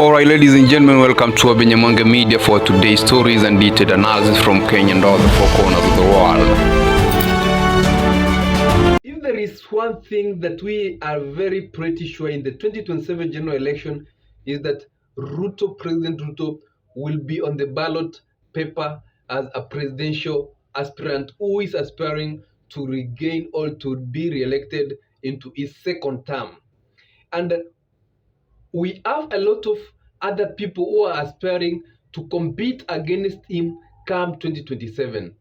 Alright, ladies and gentlemen, welcome to Abinyamanga Media for today's stories and detailed analysis from Kenya and all the four corners of the world. If there is one thing that we are very pretty sure in the 2027 general election is that President Ruto will be on the ballot paper as a presidential aspirant who is aspiring to regain or to be re-elected into his second term. And we have a lot of other people who are aspiring to compete against him come 2027.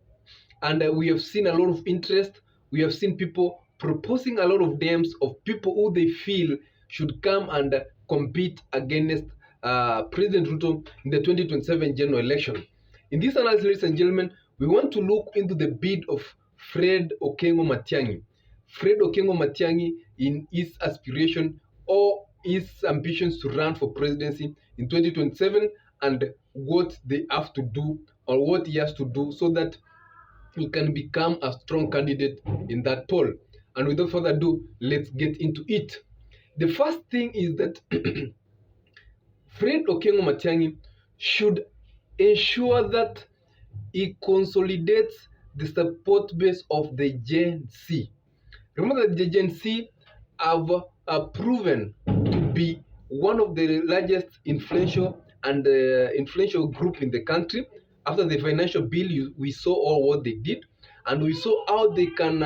And we have seen a lot of interest. We have seen people proposing a lot of names of people who they feel should come and compete against President Ruto in the 2027 general election. In this analysis, ladies and gentlemen, we want to look into the bid of Fred Matiangi. Fred Matiangi in his aspiration or his ambitions to run for presidency in 2027 and what they have to do or what he has to do so that he can become a strong candidate in that poll. And without further ado, let's get into it. The first thing is that Fred Matiangi should ensure that he consolidates the support base of the Gen Z. Remember that the Gen Z have proven to be one of the largest influential group in the country. After the financial bill, we saw all what they did, and we saw how they can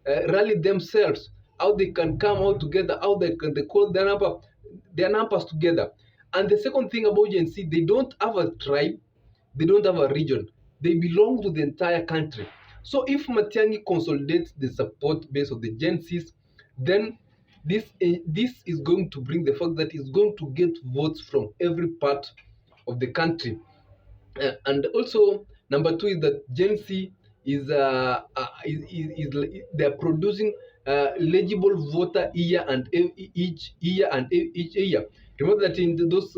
rally themselves, how they can come out together, how they call their numbers together. And the second thing about Gen Z, they don't have a tribe, they don't have a region, they belong to the entire country. So if Matiangi consolidates the support base of the Gen Zs, then this is going to bring the fact that he's going to get votes from every part of the country. And also, number two is that Gen Z is they are producing legible voter year and each year. Remember that in those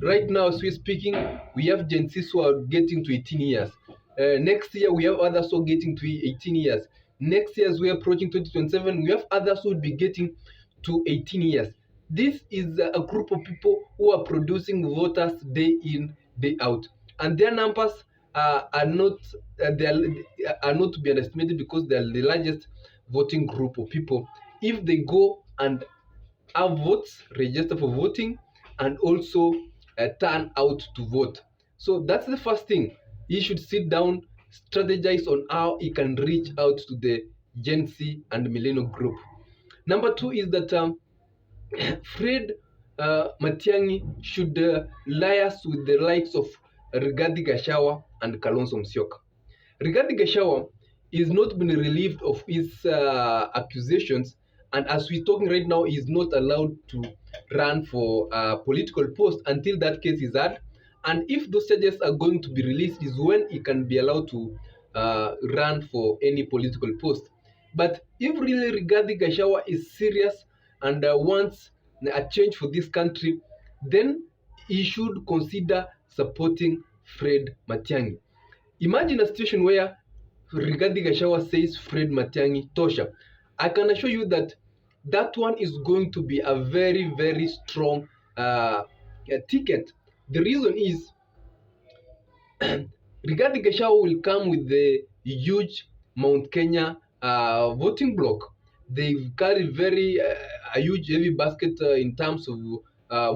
right now, as we're speaking, we have Gen Zs who are getting to 18 years. Next year, we have others who are getting to 18 years. Next year, as we're approaching 2027, we have others who will be getting to 18 years. This is a group of people who are producing voters day in, day out. And their numbers are not to be underestimated because they are the largest voting group of people. If they go and have votes, register for voting, and also turn out to vote. So that's the first thing. He should sit down, strategize on how he can reach out to the Gen Z and millennial group. Number two is that Fred Matiangi should liaise with the likes of Rigathi Kalonzo and Kalonzo Musyoka. Rigathi Kalonzo is not been relieved of his accusations, and as we're talking right now, he is not allowed to run for a political post until that case is heard. And if those charges are going to be released, is when he can be allowed to run for any political post. But if really Rigathi Kalonzo is serious and wants a change for this country, then he should consider supporting Fred Matiangi. Imagine a situation where Rigathi Kalonzo says Fred Matiangi tosha. I can assure you that that one is going to be a very, very strong ticket. The reason is Rigathi Kalonzo will come with the huge Mount Kenya voting block. They carry a huge heavy basket in terms of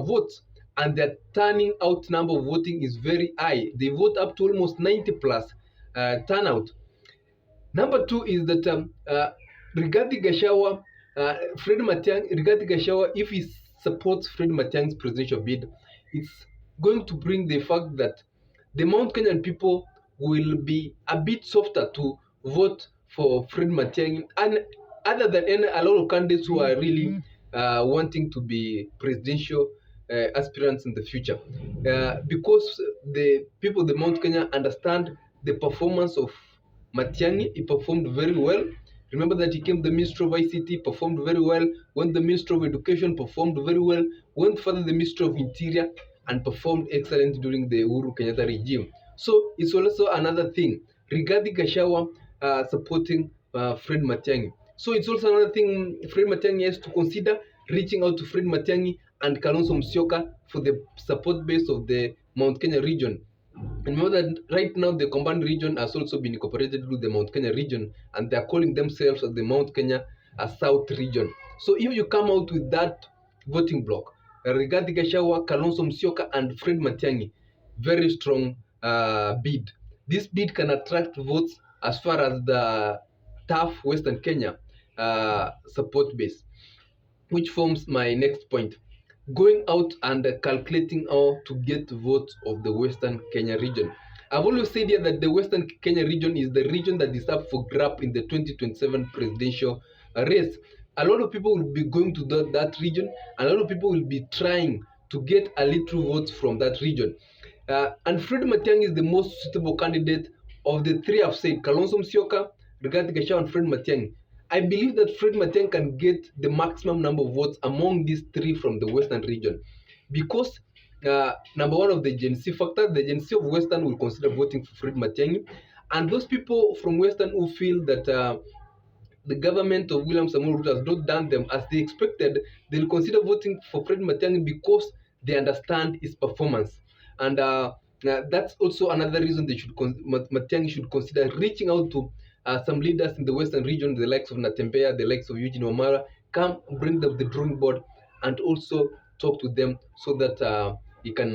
votes, and their turning out number of voting is very high. They vote up to almost 90 plus turnout. Number two is that Rigathi Kalonzo, Rigathi Kalonzo, if he supports Fred Matiangi's presidential bid, it's going to bring the fact that the Mount Kenyan people will be a bit softer to vote for Fred Matiangi, and other than a lot of candidates who are really wanting to be presidential aspirants in the future, because the people of the Mount Kenya understand the performance of Matiangi. He performed very well. Remember that he came the Minister of ICT, performed very well. Went the Minister of Education, performed very well. Went further the Minister of Interior and performed excellent during the Uhuru Kenyatta regime. So it's also another thing. Rigathi Kalonzo supporting Fred Matiangi. So it's also another thing Fred Matiangi has to consider, reaching out to Fred Matiangi and Kalonzo Musyoka for the support base of the Mount Kenya region. And remember that right now the combined region has also been incorporated with the Mount Kenya region, and they are calling themselves as the Mount Kenya South region. So if you come out with that voting block, Rigathi Gachagua, Kalonzo Musyoka, and Fred Matiangi, very strong bid. This bid can attract votes as far as the tough Western Kenya support base, which forms my next point. Going out and calculating how to get votes of the Western Kenya region. I've always said here that the Western Kenya region is the region that is up for grab in the 2027 presidential race. A lot of people will be going to that region, and a lot of people will be trying to get a little votes from that region. And Fred Matiangi is the most suitable candidate of the three I've said: Kalonzo Musyoka, Rigathi Gachagua, and Fred Matiangi. I believe that Fred Matiangi can get the maximum number of votes among these three from the Western region, because number one of the Gen Z factor, the Gen Z of Western will consider voting for Fred Matiangi, and those people from Western who feel that the government of William Samoei Ruto has not done them as they expected, they'll consider voting for Fred Matiangi because they understand his performance. And that's also another reason they should Matiangi should consider reaching out to some leaders in the Western region, the likes of Natembeya, the likes of Eugene Omara, come bring them the drawing board and also talk to them so that he can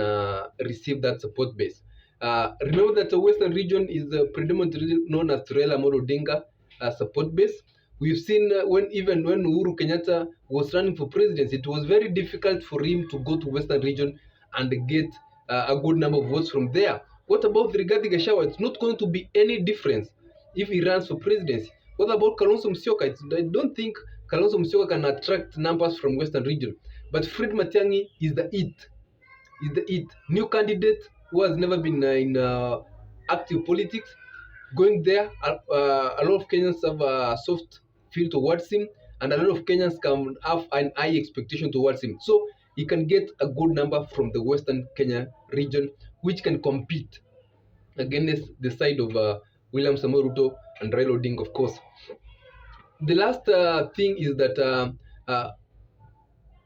receive that support base. Remember that the Western region is predominantly known as Raila Amolo Odinga support base. We've seen when Uhuru Kenyatta was running for presidency, it was very difficult for him to go to Western region and get a good number of votes from there. What about Rigathi Gachagua? It's not going to be any difference if he runs for presidency. What about Kalonzo Musyoka? I don't think Kalonzo Musyoka can attract numbers from Western region. But Fred Matiangi is the new candidate who has never been in active politics. Going there, a lot of Kenyans have a soft feel towards him, and a lot of Kenyans can have an high expectation towards him. So he can get a good number from the Western Kenya region, which can compete against the side of William Samoei Ruto and Raila Odinga, of course. The last thing is that,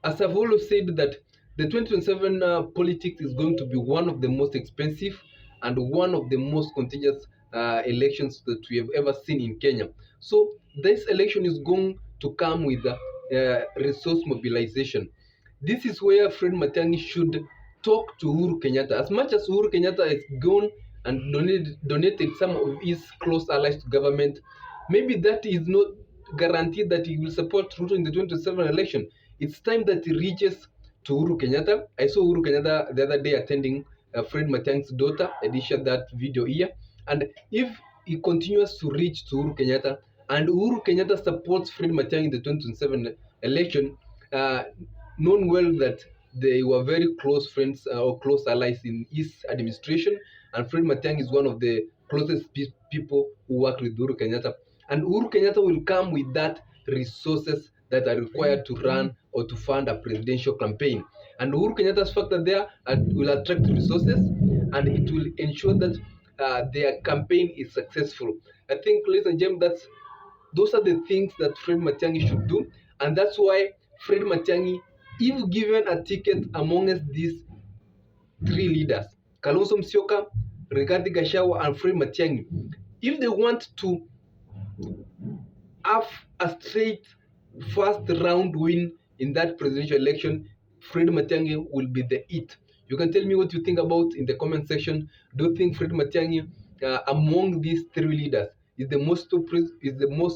as I've always said, that the 2027 politics is going to be one of the most expensive and one of the most contentious elections that we have ever seen in Kenya. So this election is going to come with resource mobilization. This is where Fred Matiangi should talk to Uhuru Kenyatta. As much as Uhuru Kenyatta has gone and donated some of his close allies to government, maybe that is not guaranteed that he will support Ruto in the 2027 election. It's time that he reaches to Uhuru Kenyatta. I saw Uhuru Kenyatta the other day attending Fred Matiangi's daughter. I did share that video here. And if he continues to reach to Uhuru Kenyatta and Uhuru Kenyatta supports Fred Matiangi in the 2027 election, known well that they were very close friends or close allies in his administration, and Fred Matiangi is one of the closest people who work with Uhuru Kenyatta. And Uhuru Kenyatta will come with that resources that are required to run or to fund a presidential campaign. And Uhuru Kenyatta's factor there will attract resources, and it will ensure that their campaign is successful. I think, ladies and gentlemen, those are the things that Fred Matiangi should do, and that's why Fred Matiangi, if given a ticket amongst these three leaders, Kalonzo Musyoka, Rigathi Gachagua, and Fred Matiangi, if they want to have a straight first round win in that presidential election, Fred Matiangi will be the it. You can tell me what you think about in the comment section. Do you think Fred Matiangi, among these three leaders, is the most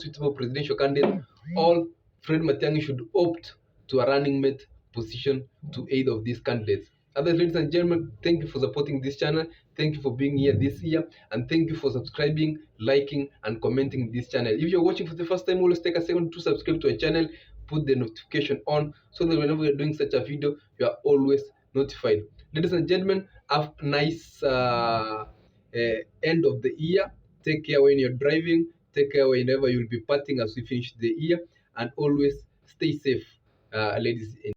suitable presidential candidate, or Fred Matiangi should opt to a running mate position to either of these candidates? Otherwise, ladies and gentlemen, thank you for supporting this channel. Thank you for being here this year, and thank you for subscribing, liking, and commenting this channel. If you're watching for the first time, always take a second to subscribe to our channel, put the notification on, so that whenever we're doing such a video, you are always notified. Ladies and gentlemen, have a nice end of the year. Take care when you're driving. Take care whenever you'll be parting as we finish the year, and always stay safe, ladies and